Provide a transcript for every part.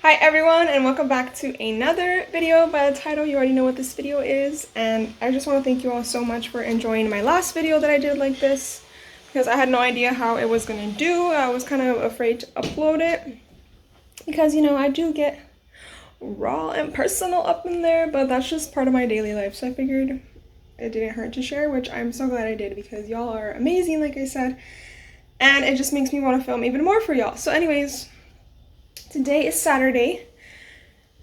Hi everyone, and welcome back to another video. By the title, you already know what this video is, and I just want to thank you all so much for enjoying my last video that I did like this, because I had no idea how it was going to do. I was kind of afraid to upload it, because, you know, I do get raw and personal up in there, but that's just part of my daily life, so I figured it didn't hurt to share, which I'm so glad I did, because y'all are amazing, like I said, and it just makes me want to film even more for y'all. So anyways, today is Saturday,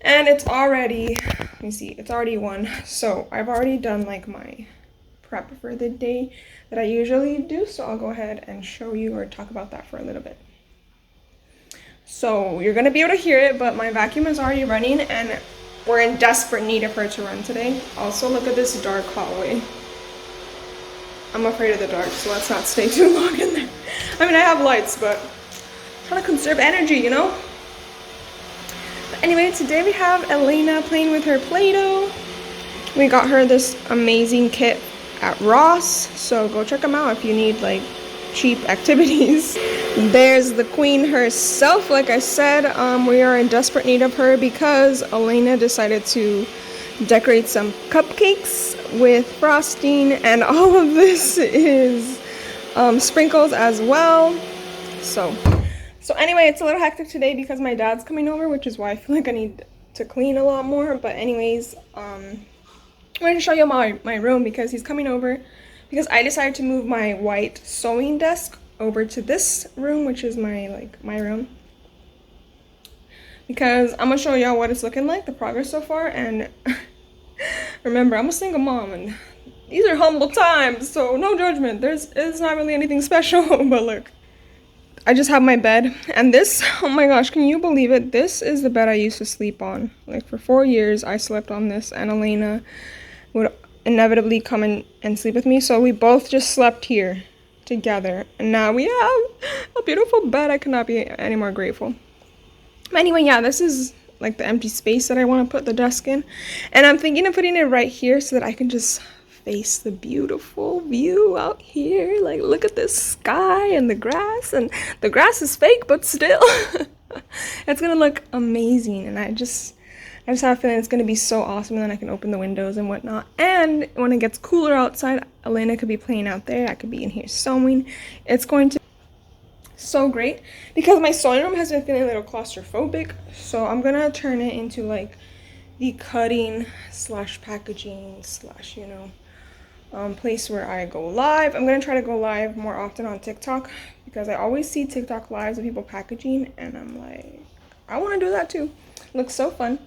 and it's already, let me see, it's already 1. So I've already done like my prep for the day that I usually do. So I'll go ahead and show you or talk about that for a little bit. So you're gonna be able to hear it, but my vacuum is already running and we're in desperate need of her to run today. Also, look at this dark hallway. I'm afraid of the dark, so let's not stay too long in there. I mean, I have lights, but I'm trying to conserve energy, you know? Anyway, today we have Elena playing with her Play-Doh. We got her this amazing kit at Ross, so go check them out if you need like cheap activities. There's the queen herself. Like I said, we are in desperate need of her because Elena decided to decorate some cupcakes with frosting, and all of this is sprinkles as well. So anyway, it's a little hectic today because my dad's coming over, which is why I feel like I need to clean a lot more. But anyways, I'm going to show you my room because he's coming over, because I decided to move my white sewing desk over to this room, which is my room. Because I'm going to show y'all what it's looking like, the progress so far. And remember, I'm a single mom and these are humble times, so no judgment. It's not really anything special, but look. I just have my bed, and this, oh my gosh, can you believe it? This is the bed I used to sleep on. Like, for 4 years, I slept on this, and Elena would inevitably come in and sleep with me, so we both just slept here together, and now we have a beautiful bed. I could not be any more grateful. But anyway, yeah, this is like the empty space that I want to put the desk in, and I'm thinking of putting it right here so that I can just face the beautiful view out here. Like, look at this sky and the grass is fake, but still it's gonna look amazing. And I just have a feeling it's gonna be so awesome. And then I can open the windows and whatnot, and when it gets cooler outside, Elena could be playing out there, I could be in here sewing. It's going to be so great because my sewing room has been feeling a little claustrophobic, so I'm gonna turn it into like the cutting slash packaging slash, you know, place where I go live. I'm gonna try to go live more often on TikTok because I always see TikTok lives of people packaging, and I'm like, I want to do that too. Looks so fun.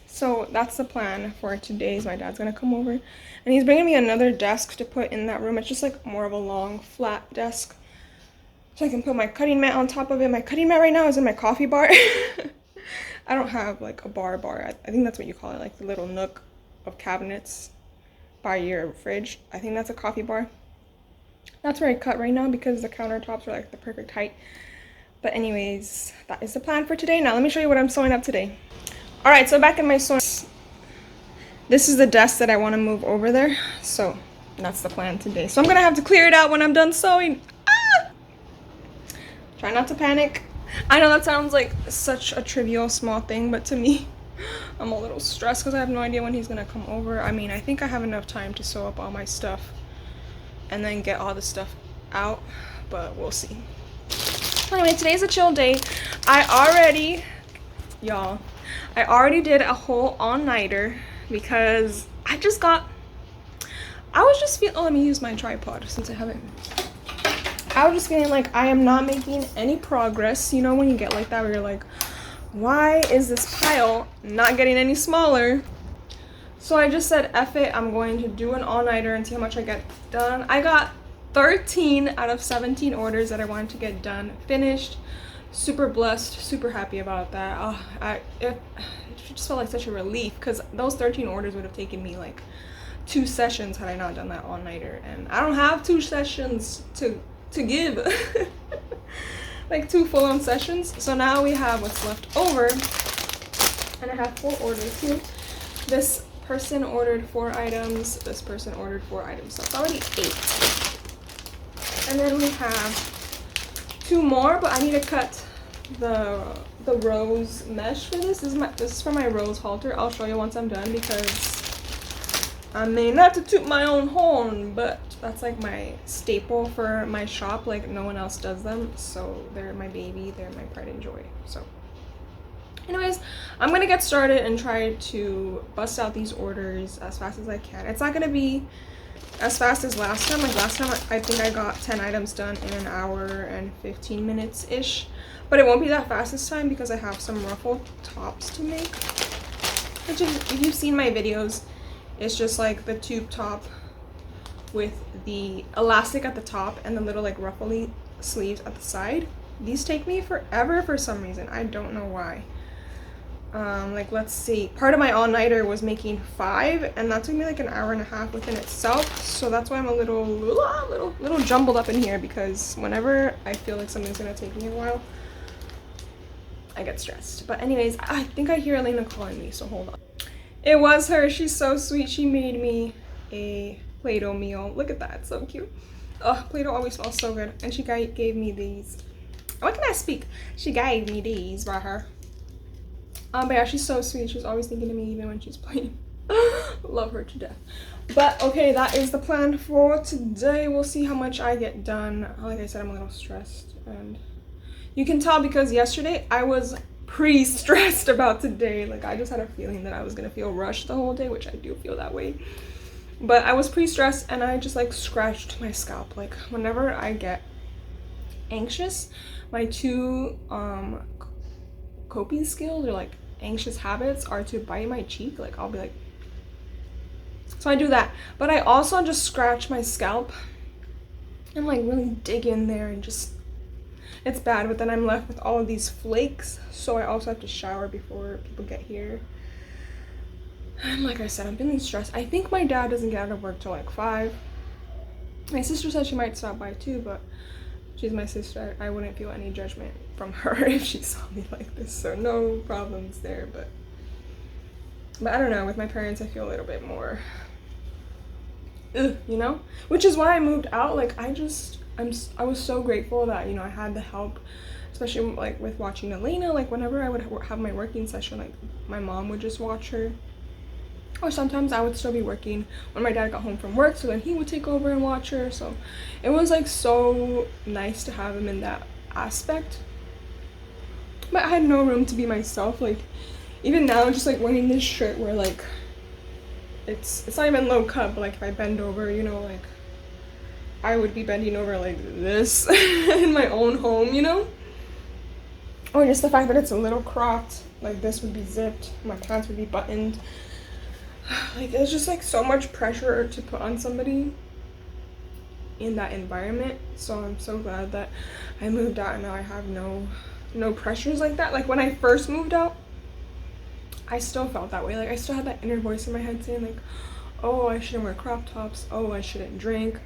So that's the plan for today. Is my dad's gonna come over, and he's bringing me another desk to put in that room. It's just like more of a long flat desk, so I can put my cutting mat on top of it. My cutting mat right now is in my coffee bar. I don't have like a bar. I think that's what you call it, like the little nook of cabinets by your fridge. I think that's a coffee bar. That's where I cut right now because the countertops are like the perfect height. But anyways, that is the plan for today. Now let me show you what I'm sewing up today. All right, so back in my sewing, this is the desk that I want to move over there. So that's the plan today. So I'm gonna have to clear it out when I'm done sewing. Try not to panic. I know that sounds like such a trivial small thing, but to me, I'm a little stressed because I have no idea when he's gonna come over. I mean, I think I have enough time to sew up all my stuff and then get all the stuff out, but we'll see. Anyway, today's a chill day. I already did a whole all-nighter because let me use my tripod since I haven't. I was just feeling like I am not making any progress. You know when you get like that where you're like, why is this pile not getting any smaller? So I just said, F it, I'm going to do an all-nighter and see how much I get done. I got 13 out of 17 orders that I wanted to get done finished. Super blessed, super happy about that. It just felt like such a relief because those 13 orders would have taken me like 2 sessions had I not done that all-nighter, and I don't have 2 sessions to give. Like 2 full-on sessions. So now we have what's left over, and I have 4 orders here. This person ordered 4 items, this person ordered 4 items, so it's already 8. And then we have 2 more, but I need to cut the rose mesh for this. This is for my rose halter. I'll show you once I'm done, because I mean, not to toot my own horn, but that's like my staple for my shop. Like, no one else does them, so they're my baby, they're my pride and joy. So anyways, I'm gonna get started and try to bust out these orders as fast as I can. It's not gonna be as fast as last time. Like last time, I think I got 10 items done in an hour and 15 minutes ish, but it won't be that fast this time because I have some ruffle tops to make, which if you've seen my videos, it's just like the tube top with the elastic at the top and the little like ruffly sleeves at the side. These take me forever for some reason. I don't know why. Like, let's see, part of my all-nighter was making 5, and that took me like an hour and a half within itself, so that's why I'm a little jumbled up in here, because whenever I feel like something's gonna take me a while, I get stressed. But anyways, I think I hear Elena calling me, so hold on. It was her. She's so sweet. She made me a Play-Doh meal. Look at that, so cute. Oh, Play-Doh always smells so good. And she gave me these. What can I speak? She gave me these by her. But yeah, she's so sweet. She's always thinking of me even when she's playing. Love her to death. But okay, that is the plan for today. We'll see how much I get done. Like I said, I'm a little stressed, and you can tell because yesterday I was pre-stressed about today. Like, I just had a feeling that I was gonna feel rushed the whole day, which I do feel that way. But I was pre-stressed, and I just like scratched my scalp. Like, whenever I get anxious, my two coping skills, or like anxious habits, are to bite my cheek. Like, I'll be like, so I do that, but I also just scratch my scalp and like really dig in there, and just, it's bad. But then I'm left with all of these flakes, so I also have to shower before people get here. And like I said, I'm feeling stressed. I think my dad doesn't get out of work till like 5. My sister said she might stop by too, but she's my sister. I wouldn't feel any judgment from her if she saw me like this, so no problems there. But I don't know, with my parents I feel a little bit more you know, which is why I moved out. Like, I was so grateful that, you know, I had the help, especially like with watching Elena. Like, whenever I would have my working session, like my mom would just watch her, or sometimes I would still be working when my dad got home from work, so then he would take over and watch her. So it was like so nice to have him in that aspect. But I had no room to be myself. Like, even now, just like wearing this shirt where like it's not even low cut, but like if I bend over, you know, like I would be bending over like this in my own home, you know? Or just the fact that it's a little cropped, like this would be zipped, my pants would be buttoned. Like, it's just like so much pressure to put on somebody in that environment. So I'm so glad that I moved out, and now I have no pressures like that. Like, when I first moved out, I still felt that way. Like, I still had that inner voice in my head saying like, oh, I shouldn't wear crop tops, oh, I shouldn't drink,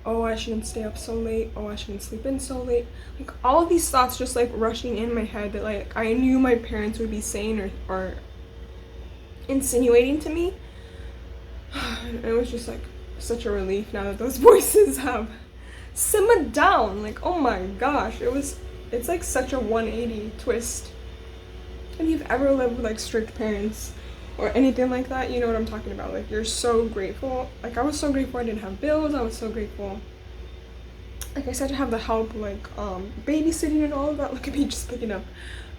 oh, I shouldn't stay up so late, oh, I shouldn't sleep in so late. Like, all of these thoughts just like rushing in my head that like I knew my parents would be saying or insinuating to me. And it was just like such a relief now that those voices have simmered down. Like, oh my gosh, it's like such a 180 twist. If you've ever lived with like strict parents or anything like that, you know what I'm talking about. Like, you're so grateful. Like, I was so grateful I didn't have bills. I was so grateful, like I said, to have the help, like babysitting and all of that. Look at me just picking up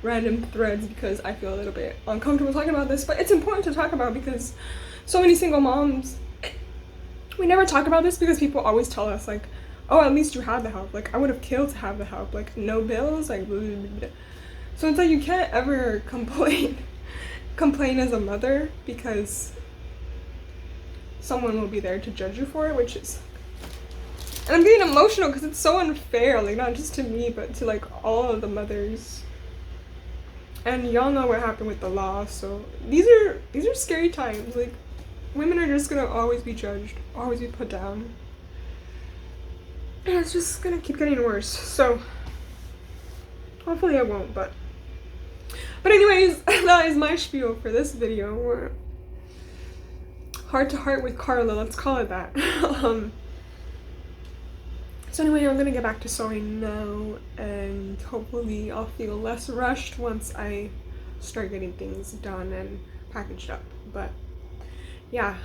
random threads because I feel a little bit uncomfortable talking about this, but it's important to talk about because so many single moms, we never talk about this because people always tell us like, oh, at least you had the help. Like, I would have killed to have the help. Like, no bills, like blah, blah, blah. So it's like you can't ever complain as a mother because someone will be there to judge you for it, which is, and I'm getting emotional because it's so unfair, like not just to me but to like all of the mothers. And y'all know what happened with the law, so these are scary times. Like, women are just gonna always be judged, always be put down, and it's just gonna keep getting worse. So hopefully I won't, but anyways, that is my spiel for this video. Heart to heart with Carla, let's call it that. So anyway, I'm gonna get back to sewing now, and hopefully I'll feel less rushed once I start getting things done and packaged up. But yeah,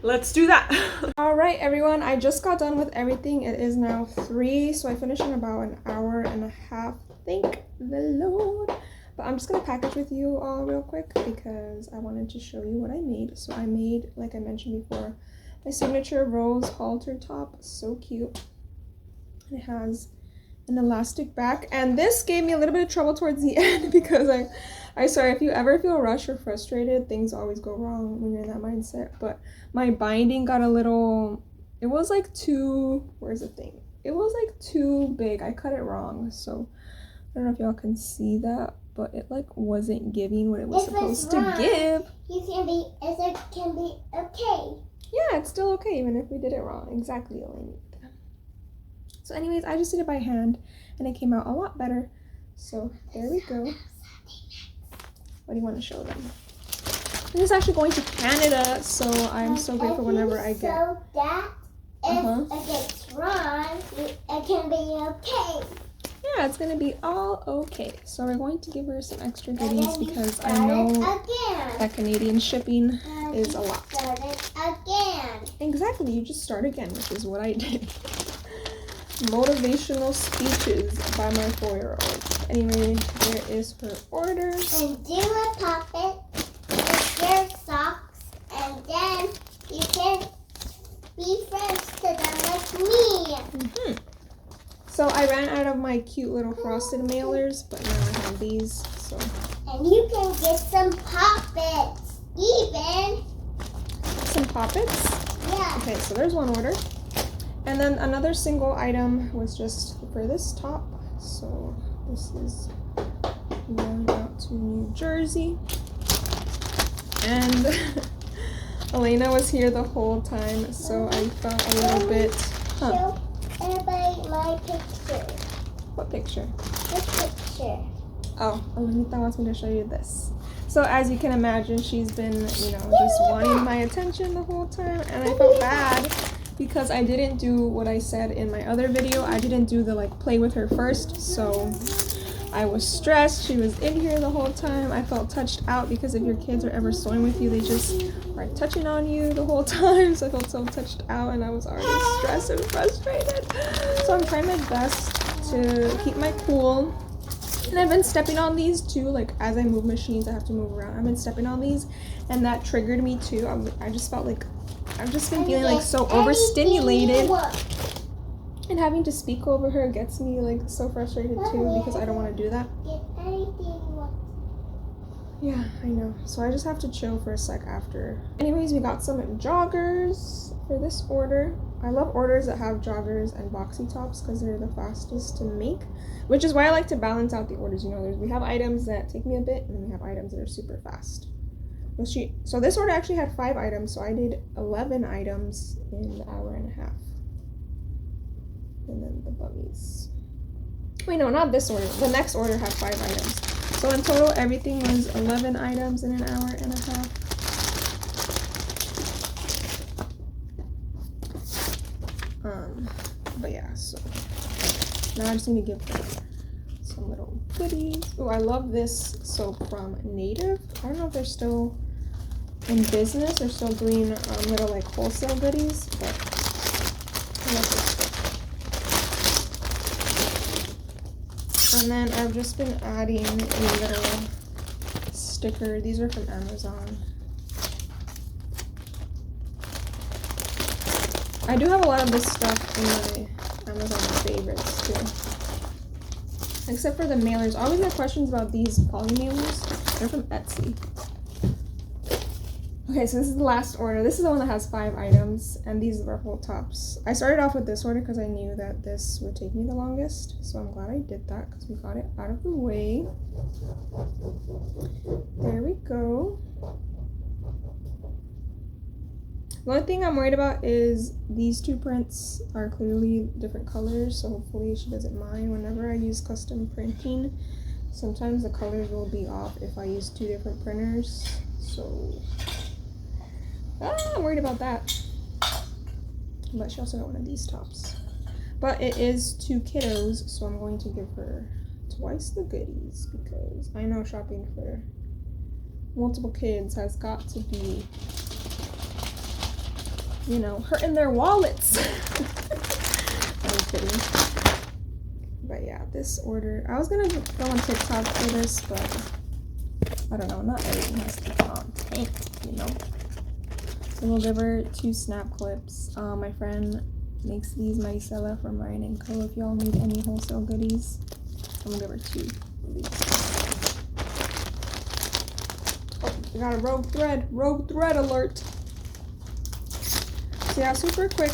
let's do that. All right, everyone, I just got done with everything. It is now 3, so I finished in about an hour and a half. Thank the Lord. But I'm just gonna package with you all real quick because I wanted to show you what I made. So I made, like I mentioned before, my signature rose halter top. So cute. It has an elastic back, and this gave me a little bit of trouble towards the end because I swear, if you ever feel rushed or frustrated, things always go wrong when you're in that mindset. But my binding got a little, it was like too, where's the thing? It was like too big. I cut it wrong, so I don't know if y'all can see that, but it like wasn't giving what it was supposed to give. It can be okay. Yeah, it's still okay even if we did it wrong. Exactly, Elaine. So anyways, I just did it by hand and it came out a lot better. So there we go. What do you want to show them? This is actually going to Canada, so I'm so grateful whenever I get. So that if it gets wrong, it can be okay. Yeah, it's gonna be all okay. So we're going to give her some extra goodies because I know that Canadian shipping is a lot. Start it again. Exactly, you just start again, which is what I did. Motivational speeches by my 4-year-old. Anyway, there is her order. And do a puppet with your socks, and then you can be friends to them like me. So I ran out of my cute little frosted mailers, but now I have these. So. And you can get some puppets, even. Some poppets? Yeah. Okay, so there's one order. And then another single item was just for this top. So this is going out to New Jersey. And Elena was here the whole time, so I felt a little bit... Show everybody my picture. What picture? This picture. Oh, Elenita wants me to show you this. So as you can imagine, she's been, you know, just wanting my attention the whole time, and I felt bad because I didn't do what I said in my other video. I didn't do the like play with her first, so I was stressed. She was in here the whole time. I felt touched out because if your kids are ever sewing with you, they just are touching on you the whole time. So I felt so touched out, and I was already stressed and frustrated. So I'm trying my best to keep my cool. And I've been stepping on these too, like as I move machines, I have to move around. I've been stepping on these, and that triggered me too. I just felt like I've just been feeling like so overstimulated, and having to speak over her gets me like so frustrated too because I don't want to do that. Yeah, I know. So I just have to chill for a sec after. Anyways, we got some joggers for this order. I love orders that have joggers and boxy tops because they're the fastest to make, which is why I like to balance out the orders. You know, we have items that take me a bit, and then we have items that are super fast. So this order actually had 5 items, so I did 11 items in an hour and a half. And then the bummies. Wait, no, not this order. The next order had 5 items. So in total, everything was 11 items in an hour and a half. But yeah, so now I just need to give her some little goodies. Oh, I love this soap from Native. I don't know if they're still in business. They're still doing little like wholesale goodies, but I love this soap. And then I've just been adding a little sticker. These are from Amazon. I do have a lot of this stuff in my Amazon favorites too. Except for the mailers. I always get questions about these poly mailers. They're from Etsy. Okay, so this is the last order. This is the one that has 5 items, and these are whole tops. I started off with this order because I knew that this would take me the longest, so I'm glad I did that because we got it out of the way. There we go. The only thing I'm worried about is these 2 prints are clearly different colors, so hopefully she doesn't mind. Whenever I use custom printing, sometimes the colors will be off if I use 2 different printers, so I'm worried about that. But she also got one of these tops. But it is 2 kiddos, so I'm going to give her twice the goodies because I know shopping for multiple kids has got to be, you know, hurting their wallets. I'm kidding. But yeah, this order, I was gonna go on TikTok for this, but I don't know, not everything has to be content, you know. So we'll give her 2 snap clips. My friend makes these, Maricela from Ryan & Co. If y'all need any wholesale goodies, I'm gonna give her 2 of these. Oh, we got a rogue thread alert. So yeah, super quick.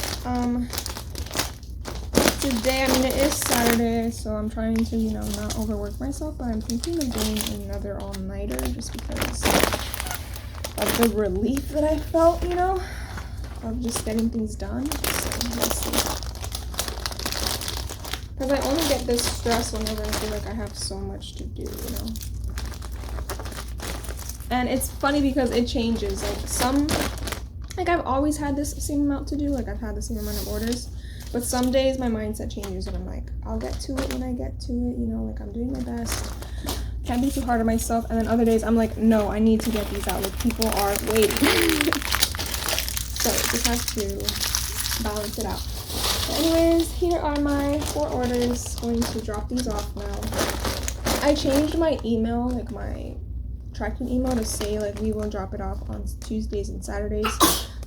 Today, I mean, it is Saturday, so I'm trying to, you know, not overwork myself, but I'm thinking of doing another all-nighter just because of the relief that I felt, you know, of just getting things done. So we'll see. Because I only get this stress whenever I feel like I have so much to do, you know. And it's funny because it changes. Like I've always had this same amount to do. Like I've had the same amount of orders. But some days my mindset changes and I'm like, I'll get to it when I get to it, you know, like I'm doing my best. Can't be too hard on myself. And then other days I'm like, no, I need to get these out. Like people are waiting. So just have to balance it out. But anyways, here are my 4 orders. Going to drop these off now. I changed my email, like my tracking email, to say like we will drop it off on Tuesdays and Saturdays.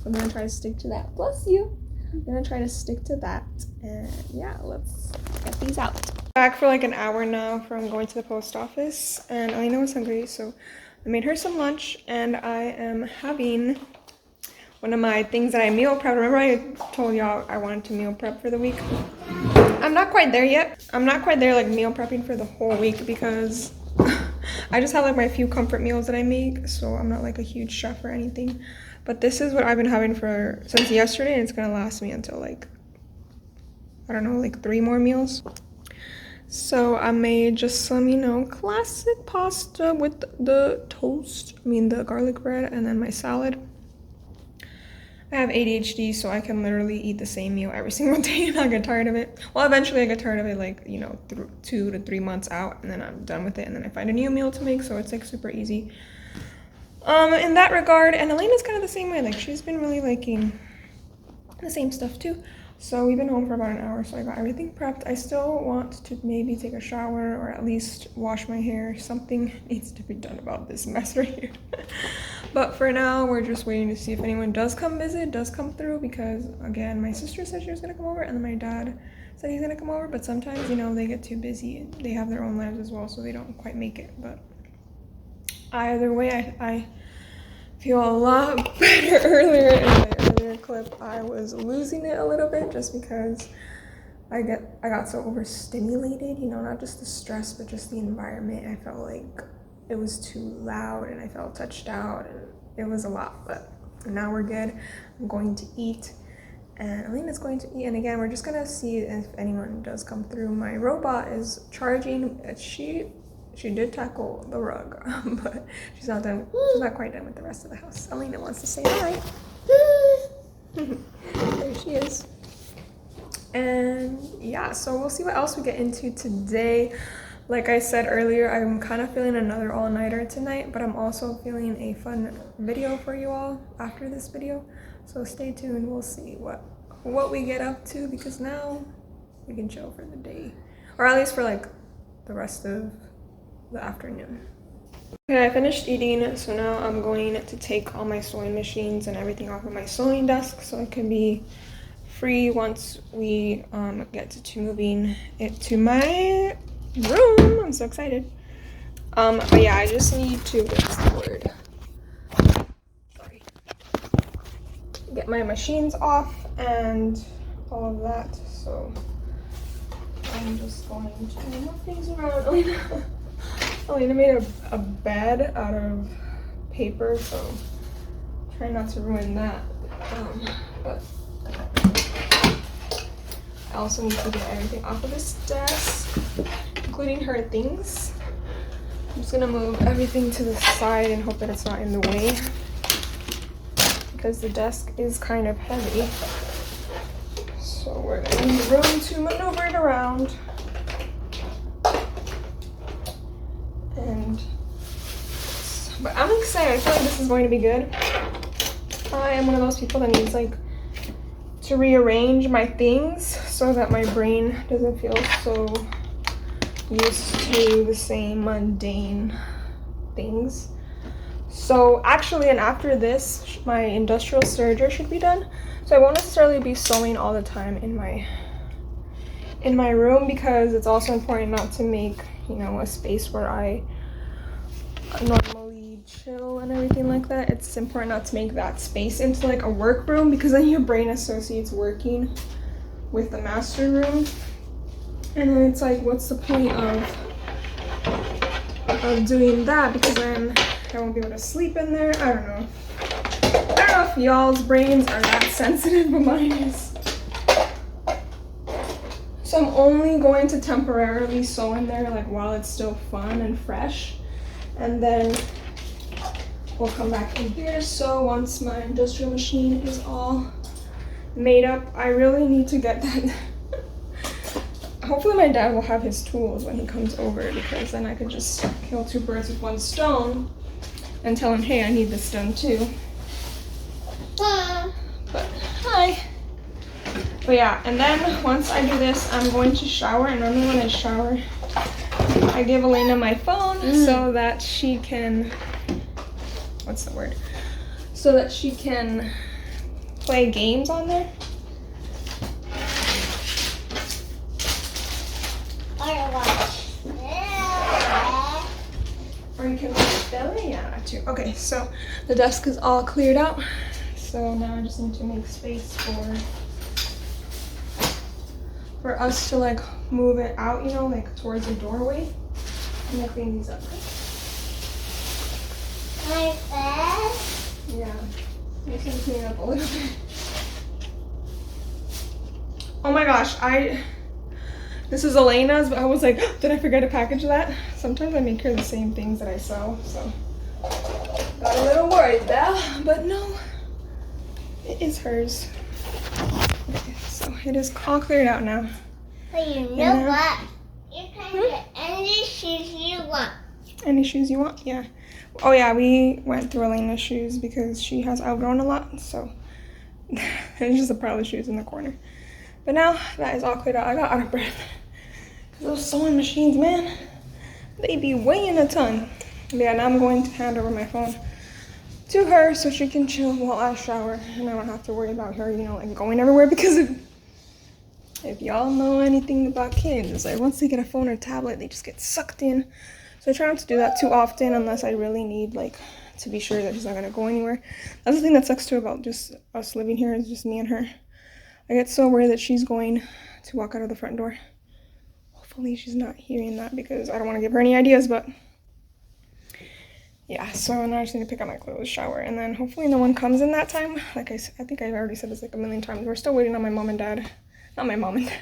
I'm gonna try to stick to that. Bless you. I'm gonna try to stick to that, and yeah, let's get these out. Back for like an hour now from going to the post office, and Alina was hungry, so I made her some lunch, and I am having one of my things that I meal prepped. Remember I told y'all I wanted to meal prep for the week? I'm not quite there yet. I'm not quite there like meal prepping for the whole week because I just have like my few comfort meals that I make, so I'm not like a huge chef or anything. But this is what I've been having since yesterday, and it's gonna last me until like, I don't know, like 3 more meals. So I made just some, you know, classic pasta with the the garlic bread, and then my salad. I have ADHD, so I can literally eat the same meal every single day and not get tired of it. Well, eventually I get tired of it, like, you know, 2 to 3 months out, and then I'm done with it, and then I find a new meal to make, so it's like super easy. In that regard, and Elena's kind of the same way. Like she's been really liking the same stuff too. So we've been home for about an hour, so I got everything prepped. I still want to maybe take a shower or at least wash my hair. Something needs to be done about this mess right here. But for now, we're just waiting to see if anyone does come through, because again, my sister said she was gonna come over, and then my dad said he's gonna come over, but sometimes, you know, they get too busy and they have their own lives as well, so they don't quite make it. But either way, I feel a lot better. Earlier in my earlier clip, I was losing it a little bit just because I got so overstimulated, you know, not just the stress, but just the environment. I felt like it was too loud and I felt touched out, and it was a lot. But now we're good. I'm going to eat, and Alina's going to eat, and again, we're just gonna see if anyone does come through. My robot is charging. She did tackle the rug, but she's not done. She's not quite done with the rest of the house. Alina wants to say hi. There she is. And yeah, so we'll see what else we get into today. Like I said earlier, I'm kind of feeling another all-nighter tonight, but I'm also feeling a fun video for you all after this video. So stay tuned. We'll see what we get up to, because now we can chill for the day, or at least for like the rest of the afternoon. Okay, I finished eating, so now I'm going to take all my sewing machines and everything off of my sewing desk so I can be free once we get to moving it to my room. I'm so excited. But yeah, I just need to get my machines off and all of that. So I'm just going to move things around. Alina made a bed out of paper, so try not to ruin that. But I also need to get everything off of this desk, including her things. I'm just gonna move everything to the side and hope that it's not in the way, because the desk is kind of heavy. So we're gonna need room to maneuver it around. But I'm excited. I feel like this is going to be good. I am one of those people that needs like to rearrange my things so that my brain doesn't feel so used to the same mundane things. So actually, and after this, my industrial serger should be done. So I won't necessarily be sewing all the time in my room, because it's also important not to make, you know, a space where I normally chill and everything like that. It's important not to make that space into like a work room, because then your brain associates working with the master room, and then it's like, what's the point of doing that, because then I won't be able to sleep in there. I don't know if y'all's brains are that sensitive, but mine is. So I'm only going to temporarily sew in there like while it's still fun and fresh, and then we'll come back in here. So once my industrial machine is all made up, I really need to get that. Hopefully my dad will have his tools when he comes over, because then I could just kill two birds with one stone and tell him, hey, I need this done too. But hi. But yeah, and then once I do this, I'm going to shower. And normally when I shower, I give Elena my phone so that she can, so that she can play games on there. Or you can watch Billy? Yeah, that too. Okay, so the desk is all cleared out. So now I just need to make space for us to like move it out, you know, like towards the doorway. I'm gonna clean these up. Like that? Yeah, I'm just gonna clean it up a little bit. Oh my gosh, this is Elena's, but I was like, did I forget to package that? Sometimes I make her the same things that I sew, so got a little worried there, but no, it is hers. Okay, so it is all cleared out now. But you know what? You can get any shoes you want. Any shoes you want? Yeah. Oh yeah, we went through Elena's shoes because she has outgrown a lot, so there's just a pile of shoes in the corner. But now that is all cleared out. I got out of breath. Those sewing machines, man, they be weighing a ton. But yeah, now I'm going to hand over my phone to her so she can chill while I shower, and I don't have to worry about her, you know, like going everywhere, because if y'all know anything about kids, it's like once they get a phone or tablet, they just get sucked in. So I try not to do that too often unless I really need like to be sure that she's not gonna go anywhere. That's the thing that sucks too about just us living here, is just me and her. I get so worried that she's going to walk out of the front door. Hopefully she's not hearing that, because I don't want to give her any ideas, but yeah, so now I just need to pick up my clothes, shower, and then hopefully no one comes in that time. Like I think I've already said this like a million times. We're still waiting on my mom and dad. Not my mom and dad.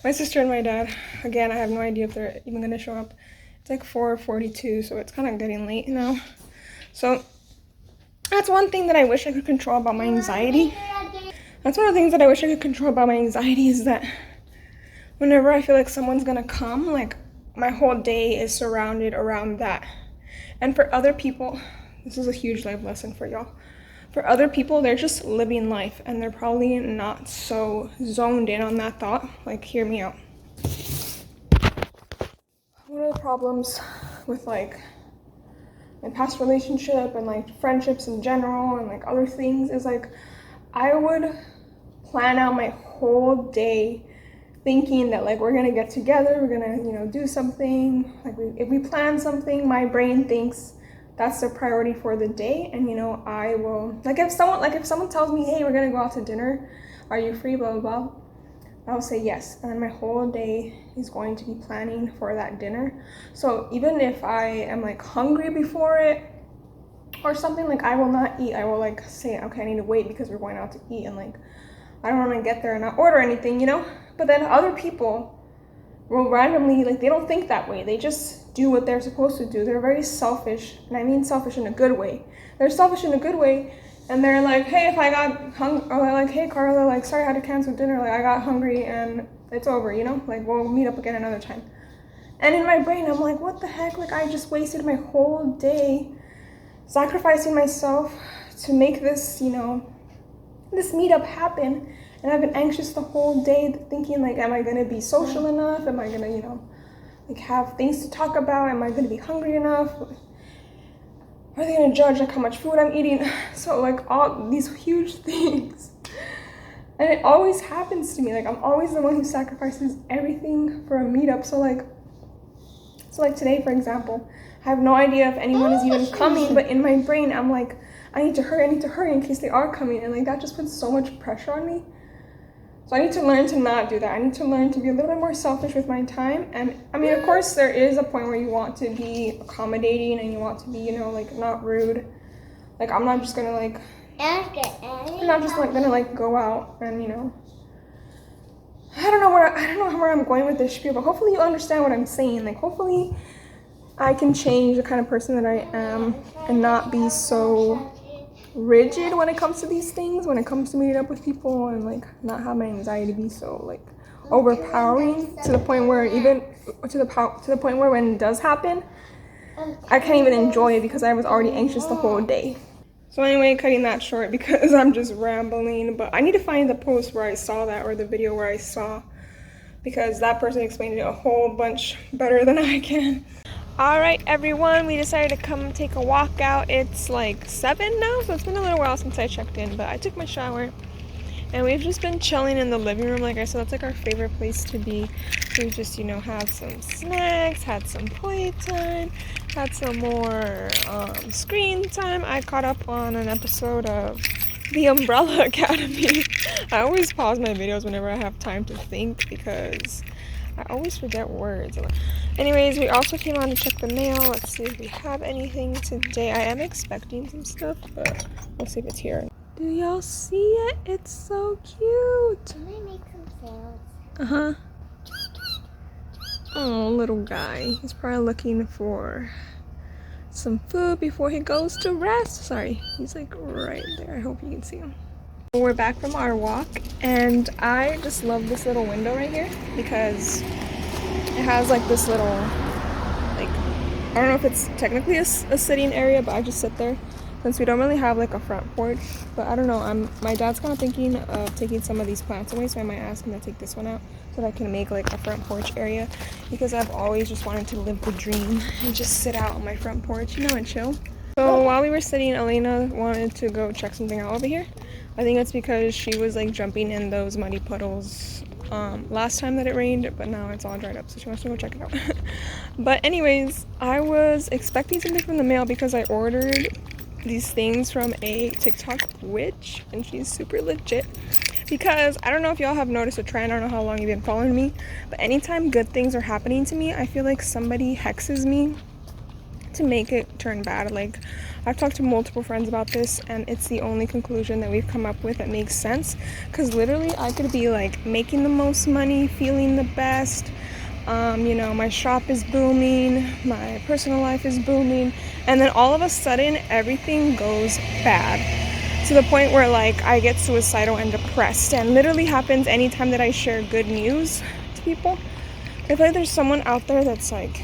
My sister and my dad. Again, I have no idea if they're even going to show up. It's like 4:42, so it's kind of getting late now. So that's one thing that I wish I could control about my anxiety. That's one of the things that I wish I could control about my anxiety, is that whenever I feel like someone's going to come, like my whole day is surrounded around that. And for other people, this is a huge life lesson for y'all. For other people, they're just living life, and they're probably not so zoned in on that thought. Like, hear me out. One of the problems with like my past relationship and like friendships in general and like other things is like I would plan out my whole day thinking that like we're gonna get together, we're gonna, you know, do something. Like if we plan something, my brain thinks that's the priority for the day, and you know, I will like if someone tells me, hey, we're gonna go out to dinner, are you free, blah blah blah, I'll say yes, and then my whole day is going to be planning for that dinner. So even if I am like hungry before it or something, like I will not eat. I will like say, okay, I need to wait because we're going out to eat, and like I don't want to get there and not order anything, you know. But then other people will randomly, like, they don't think that way. They just do what they're supposed to do. They're very selfish, and I mean selfish in a good way. They're selfish in a good way And they're like, hey, if I got hungry, or they're like, hey, Carla, like, sorry I had to cancel dinner, like, I got hungry and it's over, you know? Like, we'll meet up again another time. And in my brain, I'm like, what the heck? Like, I just wasted my whole day sacrificing myself to make this, you know, this meetup happen. And I've been anxious the whole day thinking, like, am I gonna be social enough? Am I gonna, you know, like, have things to talk about? Am I gonna be hungry enough? Are they gonna judge, like, how much food I'm eating? So, like, all these huge things. And it always happens to me. Like, I'm always the one who sacrifices everything for a meetup. So like today, for example, I have no idea if anyone is even coming, but in my brain, I'm like, I need to hurry in case they are coming. And like, that just puts so much pressure on me. So I need to learn to not do that. I need to learn to be a little bit more selfish with my time. And I mean, of course, there is a point where you want to be accommodating and you want to be, you know, like, not rude. Like, I'm not just gonna like, I'm not just like gonna like go out and, you know, I don't know where I'm going with this spiel, but hopefully you understand what I'm saying. Like, hopefully I can change the kind of person that I am and not be so rigid when it comes to these things, when it comes to meeting up with people, and like not have my anxiety be so like overpowering to the point where even to the point where when it does happen, I can't even enjoy it because I was already anxious the whole day. So anyway, cutting that short because I'm just rambling, but I need to find the post where I saw that, or the video where I saw, because that person explained it a whole bunch better than I can. All right, everyone, we decided to come take a walk out. It's like 7 now, so it's been a little while since I checked in, but I took my shower. And we've just been chilling in the living room. Like I said, that's like our favorite place to be. We've just, you know, had some snacks, had some playtime, had some more screen time. I caught up on an episode of The Umbrella Academy. I always pause my videos whenever I have time to think because I always forget words. Anyways, we also came on to check the mail. Let's see if we have anything today. I am expecting some stuff, but we'll see if it's here. Do y'all see it? It's so cute. Can I make some sounds? Uh-huh. Oh, little guy. He's probably looking for some food before he goes to rest. Sorry, he's like right there. I hope you can see him. We're back from our walk, and I just love this little window right here because it has like this little, like, I don't know if it's technically a sitting area, but I just sit there since we don't really have like a front porch. But I don't know, my dad's kind of thinking of taking some of these plants away, so I might ask him to take this one out so that I can make like a front porch area, because I've always just wanted to live the dream and just sit out on my front porch, you know, and chill. So while we were sitting, Elena wanted to go check something out over here. I think it's because she was like jumping in those muddy puddles last time that it rained, but now it's all dried up, so she wants to go check it out. But anyways, I was expecting something from the mail because I ordered these things from a TikTok witch, and she's super legit. Because I don't know if y'all have noticed a trend, I don't know how long you've been following me, but anytime good things are happening to me, I feel like somebody hexes me to make it turn bad. Like, I've talked to multiple friends about this, and it's the only conclusion that we've come up with that makes sense. Because literally, I could be like making the most money, feeling the best, you know, my shop is booming, my personal life is booming, and then all of a sudden everything goes bad to the point where like I get suicidal and depressed. And literally happens anytime that I share good news to people. I feel like there's someone out there that's like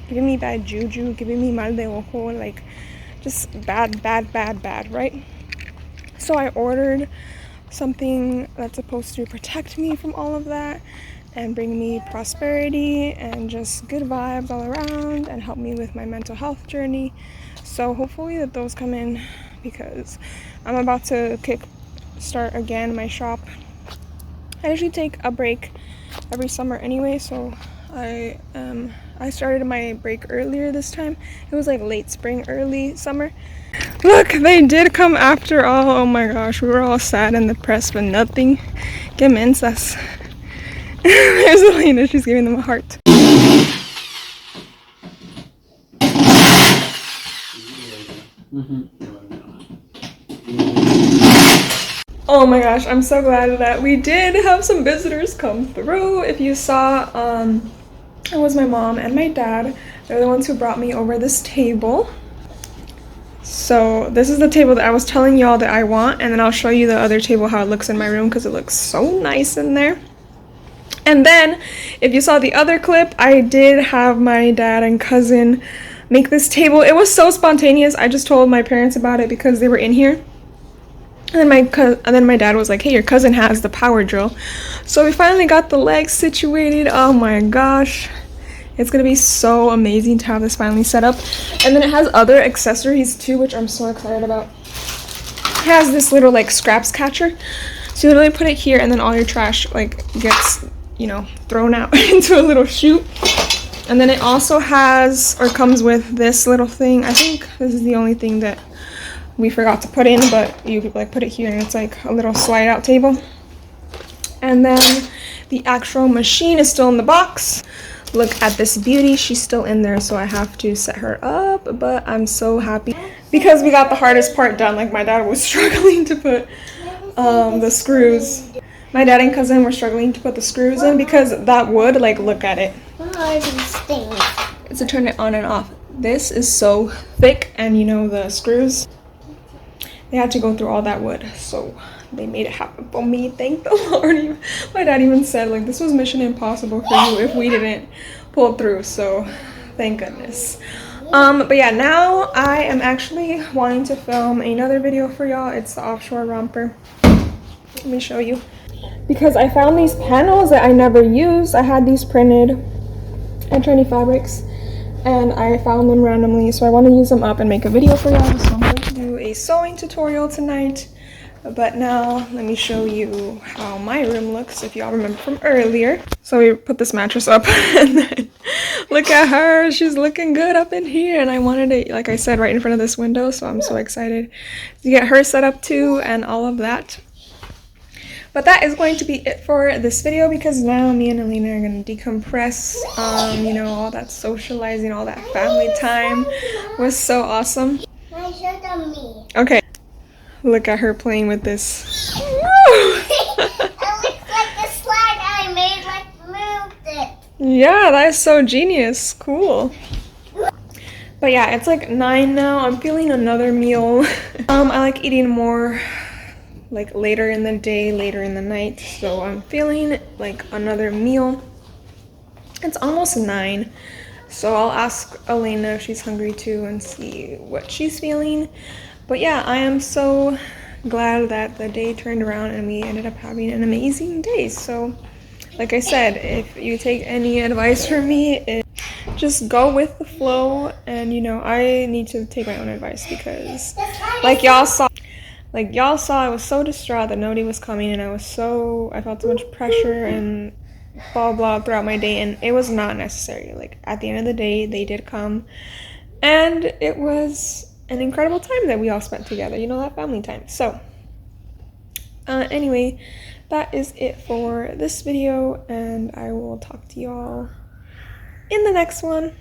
giving me bad juju, giving me mal de ojo, like just bad, right? So I ordered something that's supposed to protect me from all of that and bring me prosperity and just good vibes all around and help me with my mental health journey. So hopefully that those come in, because I'm about to start again my shop. I usually take a break every summer anyway, so I started my break earlier this time. It was like late spring, early summer. Look, they did come after all. Oh my gosh, we were all sad and depressed, but nothing. Que mensas. There's Elena, she's giving them a heart. Oh my gosh, I'm so glad that we did have some visitors come through. If you saw, it was my mom and my dad. They're the ones who brought me over this table. So this is the table that I was telling y'all that I want, and then I'll show you the other table how it looks in my room because it looks so nice in there. And then if you saw the other clip, I did have my dad and cousin make this table. It was so spontaneous. I just told my parents about it because they were in here. And then my dad was like, hey, your cousin has the power drill. So we finally got the legs situated. Oh my gosh. It's gonna be so amazing to have this finally set up. And then it has other accessories too, which I'm so excited about. It has this little like scraps catcher. So you literally put it here and then all your trash like gets, you know, thrown out into a little chute. And then it also has, or comes with this little thing. I think this is the only thing that we forgot to put in, but you could like put it here and it's like a little slide out table. And then the actual machine is still in the box. Look at this beauty, she's still in there, so I have to set her up, but I'm so happy because we got the hardest part done. Like my dad was struggling to put the screws. My dad and cousin were struggling to put the screws in because that wood, like, look at it. What are these things? It's to turn it on and off. This is so thick, and you know the screws, they had to go through all that wood, so they made it happen for me. Thank the Lord. My dad even said like this was mission impossible for you if we didn't pull through, so thank goodness. But yeah, now I am actually wanting to film another video for y'all. It's the offshore romper. Let me show you, because I found these panels that I never used. I had these printed at Trinity Fabrics and I found them randomly, so I want to use them up and make a video for y'all. So I'm going to do a sewing tutorial tonight. But now let me show you how my room looks, if y'all remember from earlier. So we put this mattress up and then look at her, she's looking good up in here, and I wanted it, like I said, right in front of this window, so I'm so excited to get her set up too and all of that. But that is going to be it for this video, because now me and Elena are going to decompress. You know, all that socializing, all that family time was so awesome. I showed them me. Okay. Look at her playing with this. It looks like the slide I made, like moved it. Yeah, that is so genius. Cool. But yeah, it's like 9 now. I'm feeling another meal. I like eating more like later in the day, later in the night. So I'm feeling like another meal. It's almost 9. So I'll ask Elena if she's hungry too and see what she's feeling. But yeah, I am so glad that the day turned around and we ended up having an amazing day. So, like I said, if you take any advice from me, just go with the flow. And you know, I need to take my own advice because, like y'all saw, I was so distraught that nobody was coming, and I felt so much pressure and blah blah throughout my day, and it was not necessary. Like at the end of the day, they did come, and it was an incredible time that we all spent together, you know, that family time. So anyway, that is it for this video, and I will talk to y'all in the next one.